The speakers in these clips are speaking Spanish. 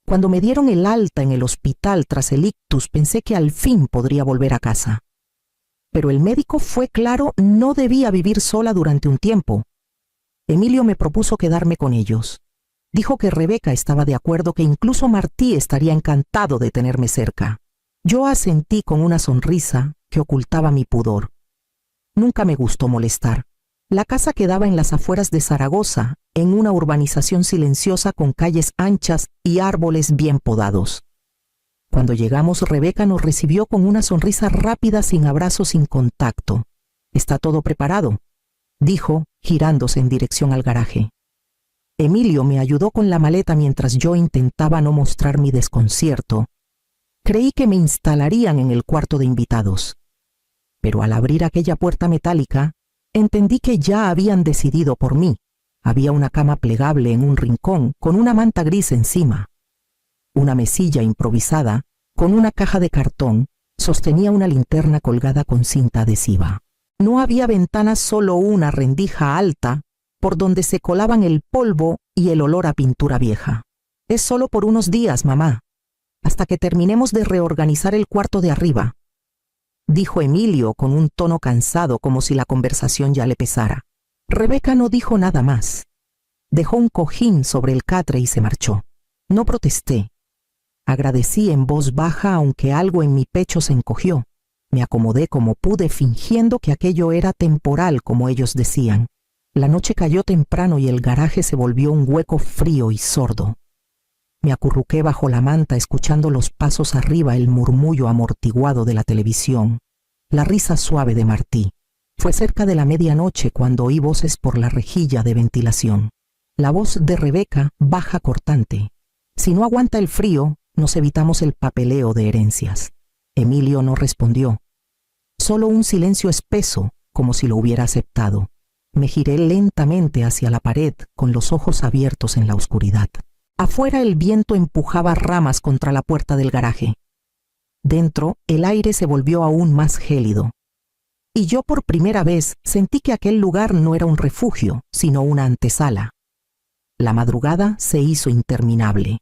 Cuando me dieron el alta en el hospital tras el ictus, pensé que al fin podría volver a casa. Pero el médico fue claro, no debía vivir sola durante un tiempo. Emilio me propuso quedarme con ellos. Dijo que Rebeca estaba de acuerdo, que incluso Martí estaría encantado de tenerme cerca. Yo asentí con una sonrisa que ocultaba mi pudor. Nunca me gustó molestar. La casa quedaba en las afueras de Zaragoza, en una urbanización silenciosa con calles anchas y árboles bien podados. Cuando llegamos, Rebeca nos recibió con una sonrisa rápida, sin abrazos, sin contacto. «¿Está todo preparado?», dijo, girándose en dirección al garaje. Emilio me ayudó con la maleta mientras yo intentaba no mostrar mi desconcierto. Creí que me instalarían en el cuarto de invitados. Pero al abrir aquella puerta metálica, entendí que ya habían decidido por mí. Había una cama plegable en un rincón con una manta gris encima. Una mesilla improvisada, con una caja de cartón, sostenía una linterna colgada con cinta adhesiva. No había ventanas, solo una rendija alta, por donde se colaban el polvo y el olor a pintura vieja. «Es solo por unos días, mamá, hasta que terminemos de reorganizar el cuarto de arriba», dijo Emilio con un tono cansado, como si la conversación ya le pesara. Rebeca no dijo nada más. Dejó un cojín sobre el catre y se marchó. No protesté. Agradecí en voz baja, aunque algo en mi pecho se encogió. Me acomodé como pude, fingiendo que aquello era temporal, como ellos decían. La noche cayó temprano y el garaje se volvió un hueco frío y sordo. Me acurruqué bajo la manta, escuchando los pasos arriba, el murmullo amortiguado de la televisión, la risa suave de Martí. Fue cerca de la medianoche cuando oí voces por la rejilla de ventilación. La voz de Rebeca, baja, cortante. «Si no aguanta el frío, nos evitamos el papeleo de herencias». Emilio no respondió. Solo un silencio espeso, como si lo hubiera aceptado. Me giré lentamente hacia la pared, con los ojos abiertos en la oscuridad. Afuera el viento empujaba ramas contra la puerta del garaje. Dentro, el aire se volvió aún más gélido. Y yo por primera vez sentí que aquel lugar no era un refugio, sino una antesala. La madrugada se hizo interminable.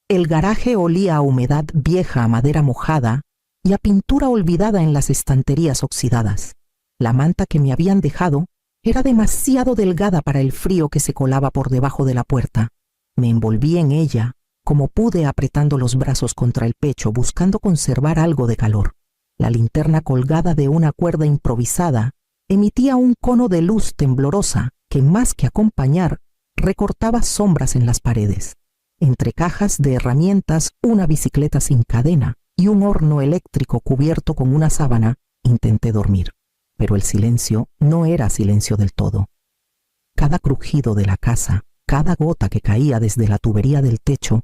El garaje olía a humedad vieja, a madera mojada y a pintura olvidada en las estanterías oxidadas. La manta que me habían dejado era demasiado delgada para el frío que se colaba por debajo de la puerta. Me envolví en ella, como pude, apretando los brazos contra el pecho, buscando conservar algo de calor. La linterna, colgada de una cuerda improvisada, emitía un cono de luz temblorosa que, más que acompañar, recortaba sombras en las paredes. Entre cajas de herramientas, una bicicleta sin cadena y un horno eléctrico cubierto con una sábana, intenté dormir. Pero el silencio no era silencio del todo. Cada crujido de la casa, cada gota que caía desde la tubería del techo,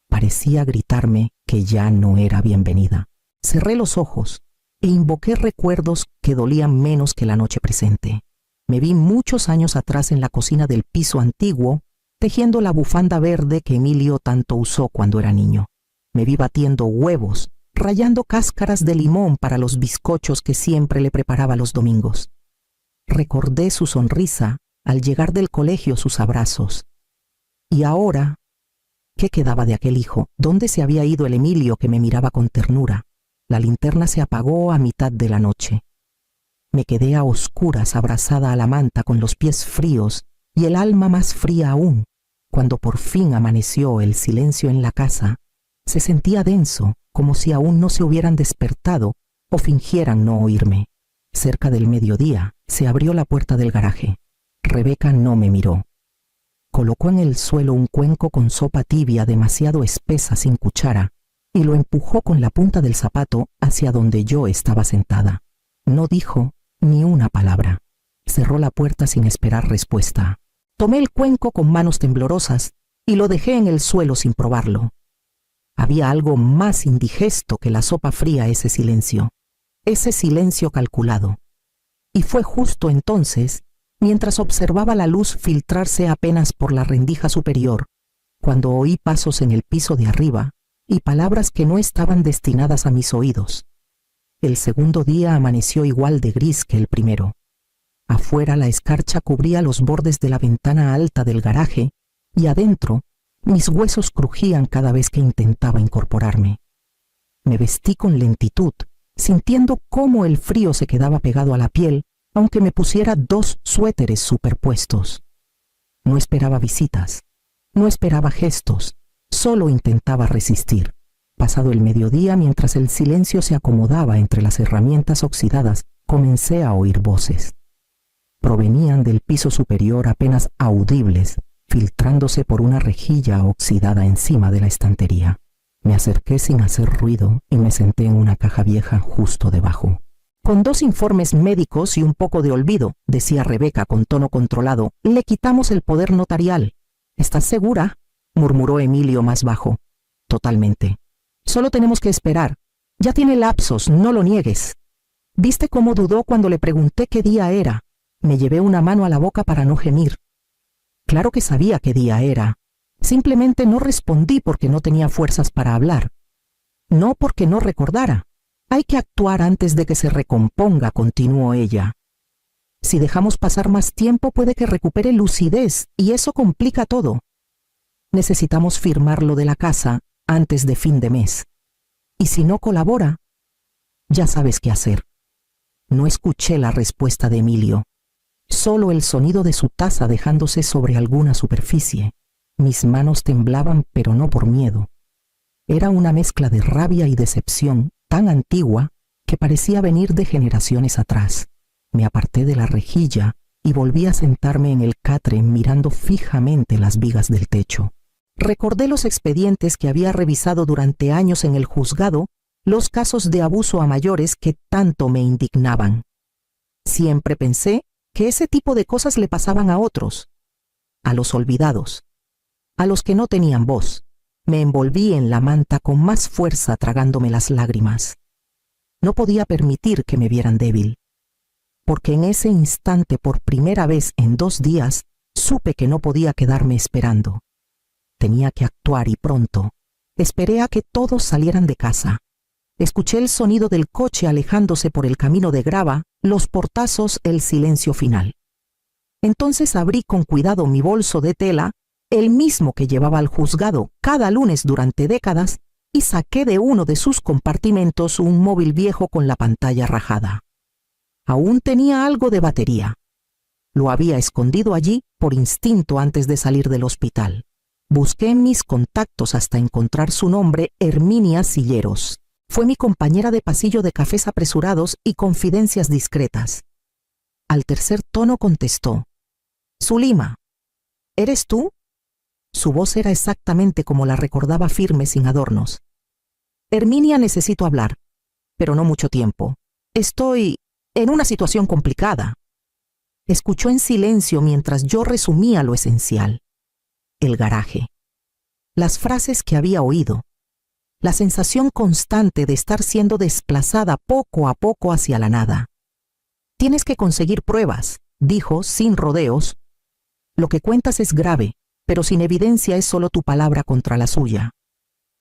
parecía gritarme que ya no era bienvenida. Cerré los ojos e invoqué recuerdos que dolían menos que la noche presente. Me vi muchos años atrás en la cocina del piso antiguo, tejiendo la bufanda verde que Emilio tanto usó cuando era niño. Me vi batiendo huevos, rallando cáscaras de limón para los bizcochos que siempre le preparaba los domingos. Recordé su sonrisa al llegar del colegio, sus abrazos. Y ahora, ¿qué quedaba de aquel hijo? ¿Dónde se había ido el Emilio que me miraba con ternura? La linterna se apagó a mitad de la noche. Me quedé a oscuras, abrazada a la manta, con los pies fríos y el alma más fría aún. Cuando por fin amaneció, el silencio en la casa se sentía denso, como si aún no se hubieran despertado o fingieran no oírme. Cerca del mediodía se abrió la puerta del garaje. Rebeca no me miró. Colocó en el suelo un cuenco con sopa tibia demasiado espesa, sin cuchara, y lo empujó con la punta del zapato hacia donde yo estaba sentada. No dijo ni una palabra. Cerró la puerta sin esperar respuesta. Tomé el cuenco con manos temblorosas y lo dejé en el suelo sin probarlo. Había algo más indigesto que la sopa fría, ese silencio calculado. Y fue justo entonces, mientras observaba la luz filtrarse apenas por la rendija superior, cuando oí pasos en el piso de arriba y palabras que no estaban destinadas a mis oídos. El segundo día amaneció igual de gris que el primero. Afuera la escarcha cubría los bordes de la ventana alta del garaje y adentro Mis huesos crujían cada vez que intentaba incorporarme. Me vestí con lentitud, sintiendo cómo el frío se quedaba pegado a la piel, aunque me pusiera 2 suéteres superpuestos. No esperaba visitas, no esperaba gestos, solo intentaba resistir. Pasado el mediodía, mientras el silencio se acomodaba entre las herramientas oxidadas, comencé a oír voces. Provenían del piso superior apenas audibles, filtrándose por una rejilla oxidada encima de la estantería. Me acerqué sin hacer ruido y me senté en una caja vieja justo debajo. Con 2 informes médicos y un poco de olvido, decía Rebeca con tono controlado, le quitamos el poder notarial. ¿Estás segura?, murmuró Emilio más bajo. Totalmente. Solo tenemos que esperar. Ya tiene lapsos, no lo niegues. ¿Viste cómo dudó cuando le pregunté qué día era? Me llevé una mano a la boca para no gemir. Claro que sabía qué día era. Simplemente no respondí porque no tenía fuerzas para hablar. No porque no recordara. Hay que actuar antes de que se recomponga, continuó ella. Si dejamos pasar más tiempo puede que recupere lucidez y eso complica todo. Necesitamos firmar lo de la casa antes de fin de mes. Y si no colabora, ya sabes qué hacer. No escuché la respuesta de Emilio. Solo el sonido de su taza dejándose sobre alguna superficie. Mis manos temblaban, pero no por miedo. Era una mezcla de rabia y decepción tan antigua que parecía venir de generaciones atrás. Me aparté de la rejilla y volví a sentarme en el catre mirando fijamente las vigas del techo. Recordé los expedientes que había revisado durante años en el juzgado, los casos de abuso a mayores que tanto me indignaban. Siempre pensé que ese tipo de cosas le pasaban a otros, a los olvidados, a los que no tenían voz. Me envolví en la manta con más fuerza tragándome las lágrimas. No podía permitir que me vieran débil, porque en ese instante, por primera vez en 2 días, supe que no podía quedarme esperando. Tenía que actuar y pronto. Esperé a que todos salieran de casa. Escuché el sonido del coche alejándose por el camino de grava, los portazos, el silencio final. Entonces abrí con cuidado mi bolso de tela, el mismo que llevaba al juzgado cada lunes durante décadas, y saqué de uno de sus compartimentos un móvil viejo con la pantalla rajada. Aún tenía algo de batería. Lo había escondido allí por instinto antes de salir del hospital. Busqué en mis contactos hasta encontrar su nombre, Herminia Silleros. Fue mi compañera de pasillo de cafés apresurados y confidencias discretas. Al tercer tono contestó: «Zulima, ¿eres tú?». Su voz era exactamente como la recordaba, firme, sin adornos. «Herminia, necesito hablar, pero no mucho tiempo. Estoy en una situación complicada». Escuchó en silencio mientras yo resumía lo esencial. El garaje. Las frases que había oído. La sensación constante de estar siendo desplazada poco a poco hacia la nada. «Tienes que conseguir pruebas», dijo sin rodeos. «Lo que cuentas es grave, pero sin evidencia es solo tu palabra contra la suya.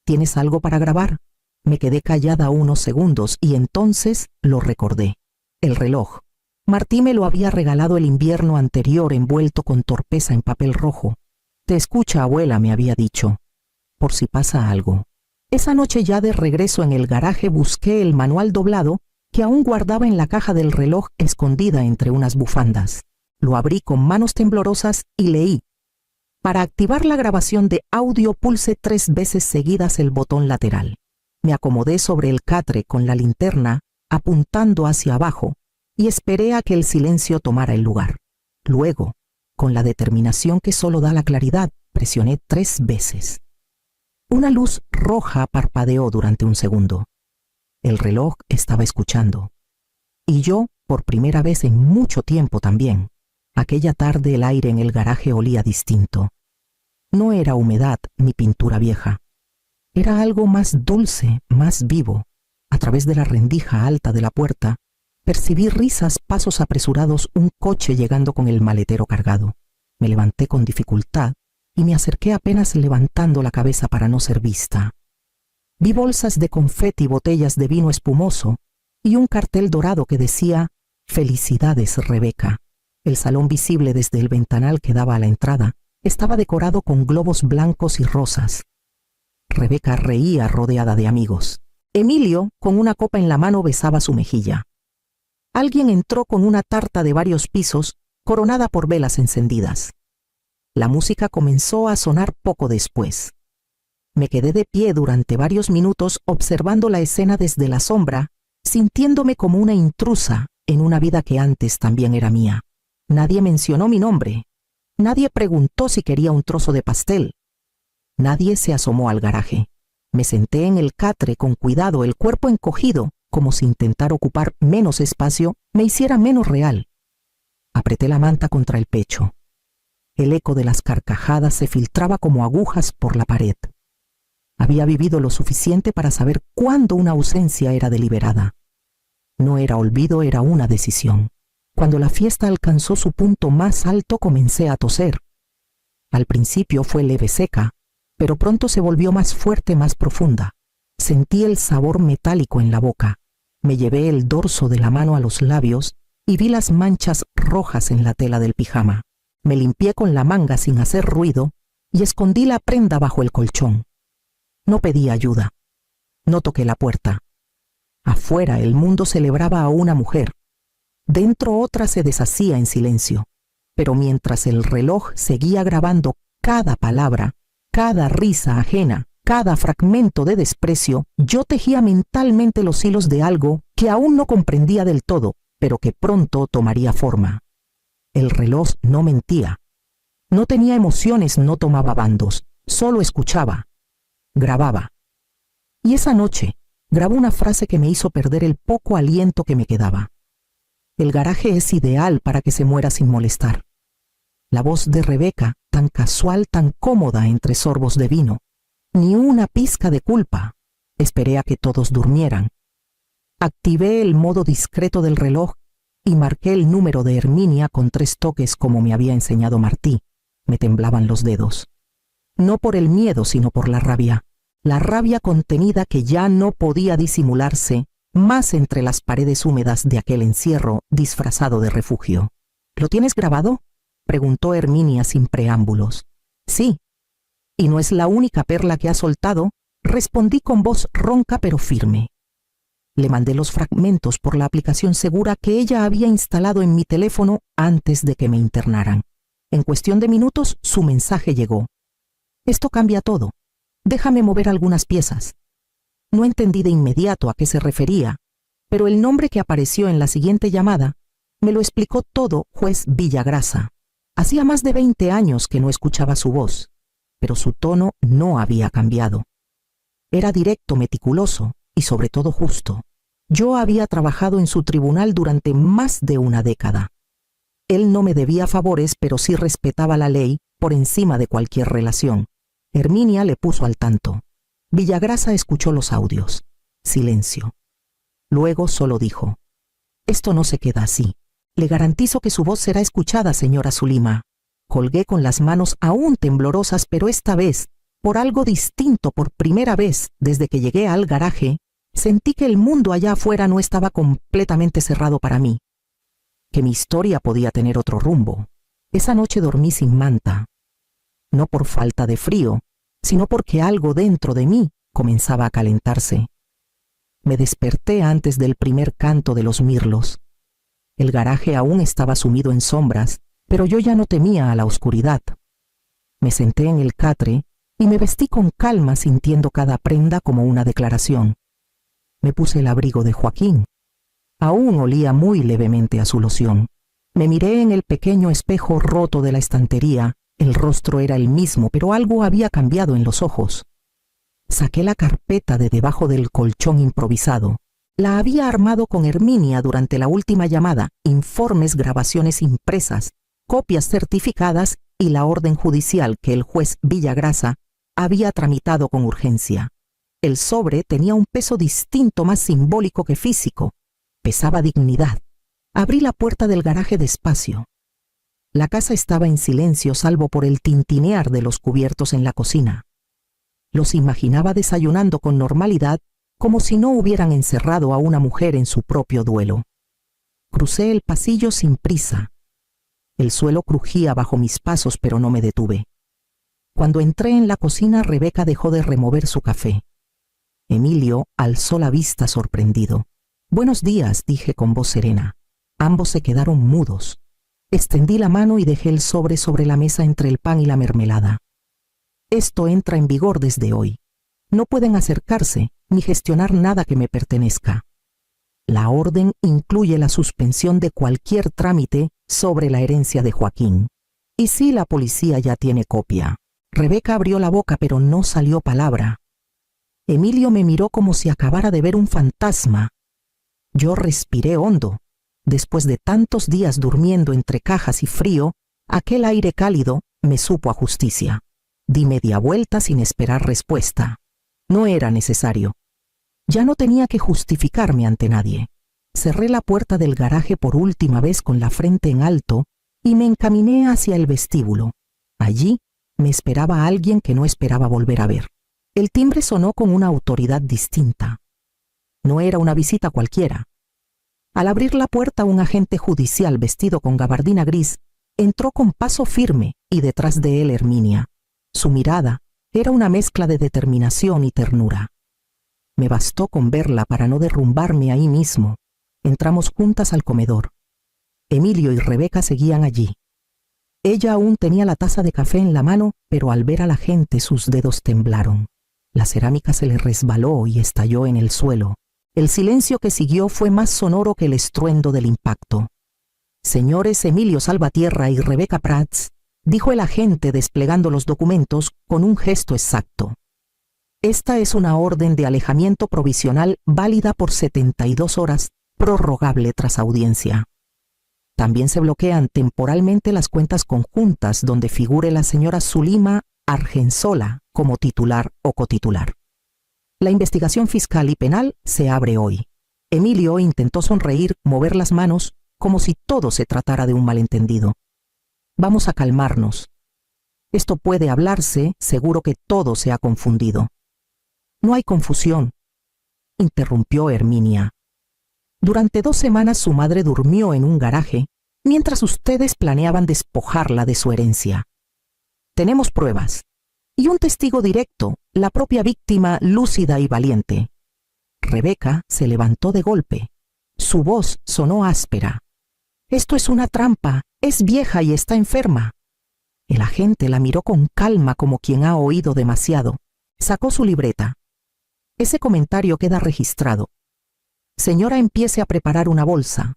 ¿Tienes algo para grabar?». Me quedé callada unos segundos y entonces lo recordé. El reloj. Martí me lo había regalado el invierno anterior envuelto con torpeza en papel rojo. «Te escucha, abuela», me había dicho, «por si pasa algo». Esa noche, ya de regreso en el garaje, busqué el manual doblado que aún guardaba en la caja del reloj escondida entre unas bufandas. Lo abrí con manos temblorosas y leí: «Para activar la grabación de audio, pulse 3 veces seguidas el botón lateral». Me acomodé sobre el catre con la linterna apuntando hacia abajo y esperé a que el silencio tomara el lugar. Luego, con la determinación que solo da la claridad, presioné 3 veces. Una luz roja parpadeó durante un segundo. El reloj estaba escuchando. Y yo, por primera vez en mucho tiempo también. Aquella tarde el aire en el garaje olía distinto. No era humedad ni pintura vieja. Era algo más dulce, más vivo. A través de la rendija alta de la puerta, percibí risas, pasos apresurados, un coche llegando con el maletero cargado. Me levanté con dificultad y me acerqué apenas levantando la cabeza para no ser vista. Vi bolsas de confeti, botellas de vino espumoso y un cartel dorado que decía: «Felicidades, Rebeca». El salón, visible desde el ventanal que daba a la entrada, Estaba decorado con globos blancos y rosas. Rebeca reía rodeada de amigos. Emilio, con una copa en la mano, besaba su mejilla. Alguien entró con una tarta de varios pisos, coronada por velas encendidas. La música comenzó a sonar poco después. Me quedé de pie durante varios minutos observando la escena desde la sombra, sintiéndome como una intrusa en una vida que antes también era mía. Nadie mencionó mi nombre. Nadie preguntó si quería un trozo de pastel. Nadie se asomó al garaje. Me senté en el catre con cuidado, el cuerpo encogido, como si intentar ocupar menos espacio me hiciera menos real. Apreté la manta contra el pecho. El eco de las carcajadas se filtraba como agujas por la pared. Había vivido lo suficiente para saber cuándo una ausencia era deliberada. No era olvido, era una decisión. Cuando la fiesta alcanzó su punto más alto, comencé a toser. Al principio fue leve, seca, pero pronto se volvió más fuerte, más profunda. Sentí el sabor metálico en la boca. Me llevé el dorso de la mano a los labios y vi las manchas rojas en la tela del pijama. Me limpié con la manga sin hacer ruido y escondí la prenda bajo el colchón. No pedí ayuda. No toqué la puerta. Afuera el mundo celebraba a una mujer. Dentro otra se deshacía en silencio. Pero mientras el reloj seguía grabando cada palabra, cada risa ajena, cada fragmento de desprecio, yo tejía mentalmente los hilos de algo que aún no comprendía del todo, pero que pronto tomaría forma. El reloj no mentía. No tenía emociones, no tomaba bandos, solo escuchaba. Grababa. Y esa noche grabó una frase que me hizo perder el poco aliento que me quedaba. El garaje es ideal para que se muera sin molestar. La voz de Rebeca, tan casual, tan cómoda entre sorbos de vino. Ni una pizca de culpa. Esperé a que todos durmieran. Activé el modo discreto del reloj y marqué el número de Herminia con 3 toques como me había enseñado Martí. Me temblaban los dedos. No por el miedo, sino por la rabia. La rabia contenida que ya no podía disimularse más entre las paredes húmedas de aquel encierro disfrazado de refugio. ¿Lo tienes grabado?, preguntó Herminia sin preámbulos. Sí. ¿Y no es la única perla que ha soltado?, respondí con voz ronca pero firme. Le mandé los fragmentos por la aplicación segura que ella había instalado en mi teléfono antes de que me internaran. En cuestión de minutos, su mensaje llegó. Esto cambia todo. Déjame mover algunas piezas. No entendí de inmediato a qué se refería, pero el nombre que apareció en la siguiente llamada me lo explicó todo, juez Villagrasa. Hacía más de 20 años que no escuchaba su voz, pero su tono no había cambiado. Era directo, meticuloso y sobre todo justo. Yo había trabajado en su tribunal durante más de una década. Él no me debía favores, pero sí respetaba la ley por encima de cualquier relación. Herminia le puso al tanto. Villagrasa escuchó los audios. Silencio. Luego solo dijo: «Esto no se queda así. Le garantizo que su voz será escuchada, señora Zulima». Colgué con las manos aún temblorosas, pero esta vez, por algo distinto, por primera vez desde que llegué al garaje, sentí que el mundo allá afuera no estaba completamente cerrado para mí, que mi historia podía tener otro rumbo. Esa noche dormí sin manta, no por falta de frío, sino porque algo dentro de mí comenzaba a calentarse. Me desperté antes del primer canto de los mirlos. El garaje aún estaba sumido en sombras, pero yo ya no temía a la oscuridad. Me senté en el catre y me vestí con calma, sintiendo cada prenda como una declaración. Me puse el abrigo de Joaquín. Aún olía muy levemente a su loción. Me miré en el pequeño espejo roto de la estantería. El rostro era el mismo, pero algo había cambiado en los ojos. Saqué la carpeta de debajo del colchón improvisado. La había armado con Herminia durante la última llamada, informes, grabaciones impresas, copias certificadas y la orden judicial que el juez Villagrasa había tramitado con urgencia. El sobre tenía un peso distinto, más simbólico que físico. Pesaba dignidad. Abrí la puerta del garaje despacio. La casa estaba en silencio, salvo por el tintinear de los cubiertos en la cocina. Los imaginaba desayunando con normalidad, como si no hubieran encerrado a una mujer en su propio duelo. Crucé el pasillo sin prisa. El suelo crujía bajo mis pasos, pero no me detuve. Cuando entré en la cocina, Rebeca dejó de remover su café. Emilio alzó la vista sorprendido. «Buenos días», dije con voz serena. Ambos se quedaron mudos. Extendí la mano y dejé el sobre la mesa entre el pan y la mermelada. «Esto entra en vigor desde hoy. No pueden acercarse ni gestionar nada que me pertenezca. La orden incluye la suspensión de cualquier trámite sobre la herencia de Joaquín. Y sí, la policía ya tiene copia». Rebeca abrió la boca, pero no salió palabra. Emilio me miró como si acabara de ver un fantasma. Yo respiré hondo. Después de tantos días durmiendo entre cajas y frío, aquel aire cálido me supo a justicia. Di media vuelta sin esperar respuesta. No era necesario. Ya no tenía que justificarme ante nadie. Cerré la puerta del garaje por última vez con la frente en alto y me encaminé hacia el vestíbulo. Allí me esperaba alguien que no esperaba volver a ver. El timbre sonó con una autoridad distinta. No era una visita cualquiera. Al abrir la puerta, un agente judicial vestido con gabardina gris entró con paso firme y detrás de él Herminia. Su mirada era una mezcla de determinación y ternura. Me bastó con verla para no derrumbarme ahí mismo. Entramos juntas al comedor. Emilio y Rebeca seguían allí. Ella aún tenía la taza de café en la mano, pero al ver a la gente sus dedos temblaron. La cerámica se le resbaló y estalló en el suelo. El silencio que siguió fue más sonoro que el estruendo del impacto. «Señores Emilio Salvatierra y Rebeca Prats», dijo el agente desplegando los documentos con un gesto exacto. «Esta es una orden de alejamiento provisional válida por 72 horas, prorrogable tras audiencia. También se bloquean temporalmente las cuentas conjuntas donde figure la señora Zulima Argensola como titular o cotitular. La investigación fiscal y penal se abre hoy». Emilio intentó sonreír, mover las manos, como si todo se tratara de un malentendido. «Vamos a calmarnos. Esto puede hablarse, seguro que todo se ha confundido». «No hay confusión», interrumpió Herminia. «Durante 2 semanas su madre durmió en un garaje, mientras ustedes planeaban despojarla de su herencia. Tenemos pruebas. Y un testigo directo, la propia víctima lúcida y valiente». Rebeca se levantó de golpe. Su voz sonó áspera. «Esto es una trampa. Es vieja y está enferma». El agente la miró con calma como quien ha oído demasiado. Sacó su libreta. «Ese comentario queda registrado. Señora, empiece a preparar una bolsa.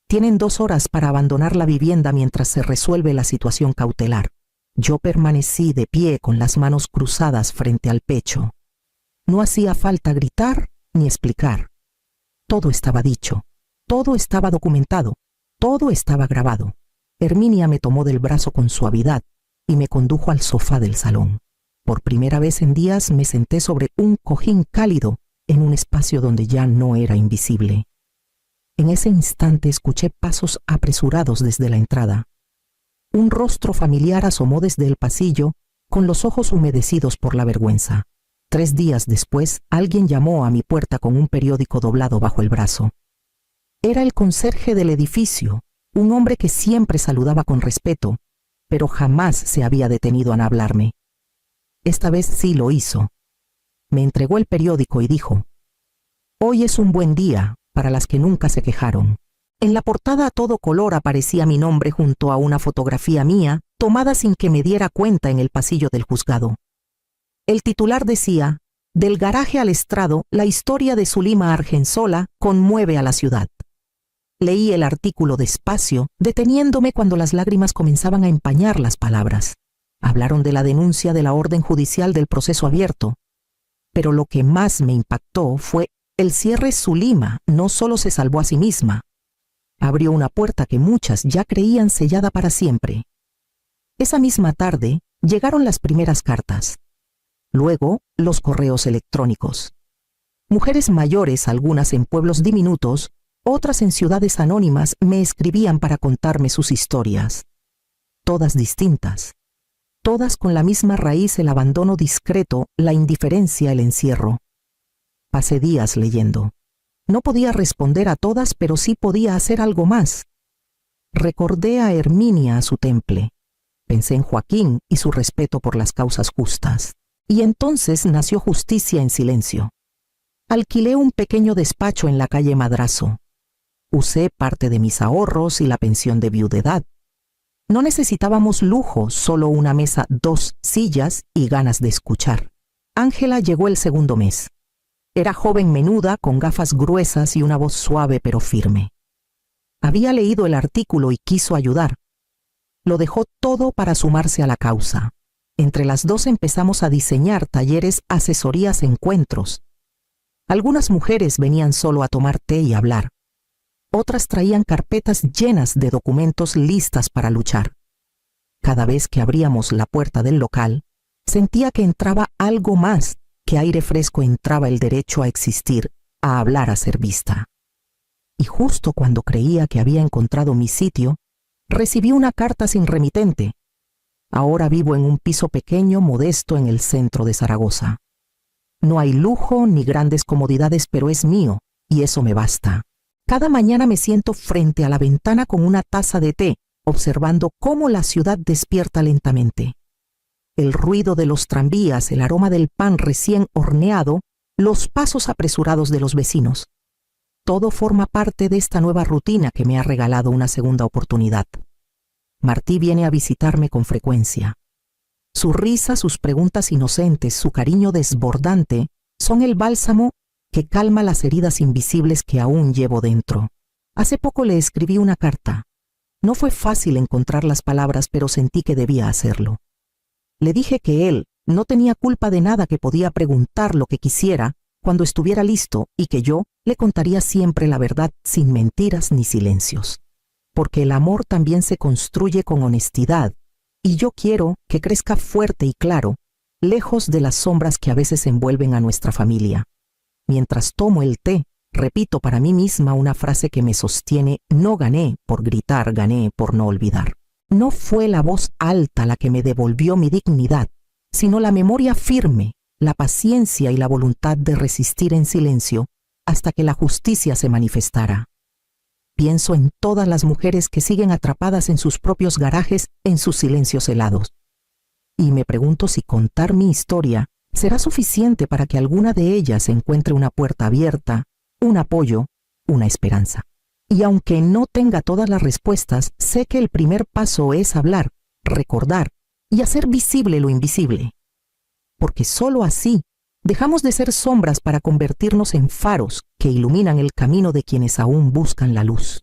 Tienen 2 horas para abandonar la vivienda mientras se resuelve la situación cautelar». Yo permanecí de pie con las manos cruzadas frente al pecho. No hacía falta gritar ni explicar. Todo estaba dicho, todo estaba documentado, todo estaba grabado. Herminia me tomó del brazo con suavidad y me condujo al sofá del salón. Por primera vez en días me senté sobre un cojín cálido en un espacio donde ya no era invisible. En ese instante escuché pasos apresurados desde la entrada. Un rostro familiar asomó desde el pasillo, con los ojos humedecidos por la vergüenza. 3 días después, alguien llamó a mi puerta con un periódico doblado bajo el brazo. Era el conserje del edificio, un hombre que siempre saludaba con respeto, pero jamás se había detenido a hablarme. Esta vez sí lo hizo. Me entregó el periódico y dijo: «Hoy es un buen día para las que nunca se quejaron». En la portada a todo color aparecía mi nombre junto a una fotografía mía, tomada sin que me diera cuenta en el pasillo del juzgado. El titular decía: «Del garaje al estrado, la historia de Zulima Argensola conmueve a la ciudad». Leí el artículo despacio, deteniéndome cuando las lágrimas comenzaban a empañar las palabras. Hablaron de la denuncia de la orden judicial del proceso abierto. Pero lo que más me impactó fue el cierre. Zulima no solo se salvó a sí misma, abrió una puerta que muchas ya creían sellada para siempre. Esa misma tarde llegaron las primeras cartas. Luego, los correos electrónicos. Mujeres mayores, algunas en pueblos diminutos, otras en ciudades anónimas, me escribían para contarme sus historias. Todas distintas. Todas con la misma raíz: el abandono discreto, la indiferencia, el encierro. Pasé días leyendo. No podía responder a todas, pero sí podía hacer algo más. Recordé a Herminia a su temple. Pensé en Joaquín y su respeto por las causas justas. Y entonces nació Justicia en Silencio. Alquilé un pequeño despacho en la calle Madrazo. Usé parte de mis ahorros y la pensión de viudedad. No necesitábamos lujo, solo una mesa, 2 sillas y ganas de escuchar. Ángela llegó el segundo mes. Era joven menuda, con gafas gruesas y una voz suave pero firme. Había leído el artículo y quiso ayudar. Lo dejó todo para sumarse a la causa. Entre las dos empezamos a diseñar talleres, asesorías, encuentros. Algunas mujeres venían solo a tomar té y hablar. Otras traían carpetas llenas de documentos listas para luchar. Cada vez que abríamos la puerta del local, sentía que entraba algo más, que aire fresco entraba el derecho a existir, a hablar, a ser vista. Y justo cuando creía que había encontrado mi sitio, recibí una carta sin remitente. Ahora vivo en un piso pequeño, modesto, en el centro de Zaragoza. No hay lujo ni grandes comodidades, pero es mío, y eso me basta. Cada mañana me siento frente a la ventana con una taza de té, observando cómo la ciudad despierta lentamente. El ruido de los tranvías, el aroma del pan recién horneado, los pasos apresurados de los vecinos. Todo forma parte de esta nueva rutina que me ha regalado una segunda oportunidad. Martí viene a visitarme con frecuencia. Su risa, sus preguntas inocentes, su cariño desbordante son el bálsamo que calma las heridas invisibles que aún llevo dentro. Hace poco le escribí una carta. No fue fácil encontrar las palabras, pero sentí que debía hacerlo. Le dije que él no tenía culpa de nada, que podía preguntar lo que quisiera cuando estuviera listo y que yo le contaría siempre la verdad, sin mentiras ni silencios. Porque el amor también se construye con honestidad, y yo quiero que crezca fuerte y claro, lejos de las sombras que a veces envuelven a nuestra familia. Mientras tomo el té, repito para mí misma una frase que me sostiene: no gané por gritar, gané por no olvidar. No fue la voz alta la que me devolvió mi dignidad, sino la memoria firme, la paciencia y la voluntad de resistir en silencio hasta que la justicia se manifestara. Pienso en todas las mujeres que siguen atrapadas en sus propios garajes, en sus silencios helados. Y me pregunto si contar mi historia será suficiente para que alguna de ellas encuentre una puerta abierta, un apoyo, una esperanza. Y aunque no tenga todas las respuestas, sé que el primer paso es hablar, recordar y hacer visible lo invisible. Porque solo así dejamos de ser sombras para convertirnos en faros que iluminan el camino de quienes aún buscan la luz.